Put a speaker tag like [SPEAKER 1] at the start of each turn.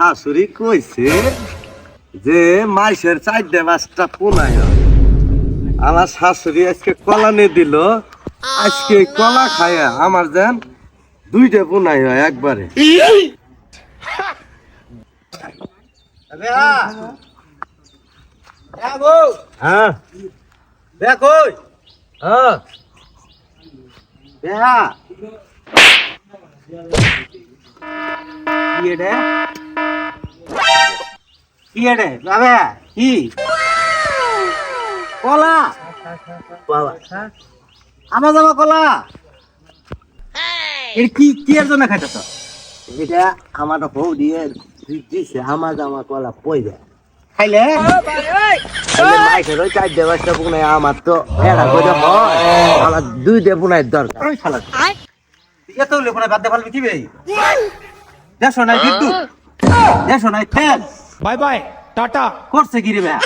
[SPEAKER 1] শাশুড়ি কইছে যে মাইসের 4-5টা পোনায় আমার শাশুড়ি আজকে কলা নিয়ে দিল আজকে কলা খায়া আমার যেন 2টা পোনায় হয় একবারে হ্যাঁ দেখো হ্যাঁ দেহা কি রে কি রে বাবা কি কলা বাবা আমার যাবা কলা এর কি কি এর জন্য খাইতেছ এটা আমার বউ দিয়ে দিছে আমার জামা কলা পই যায় খাইলে মাইকের ওই 4-5টা পুনাই আমার তো এরা করে হয় আমার 2টা পুনাই দরকার ওই খালা এত লেখনা বাদ দে ফেলবি কি ভাই দেখো না বিদ্যুৎ দেখো না তেল
[SPEAKER 2] बाय बाय टाटा
[SPEAKER 1] করছে কি রে ভাই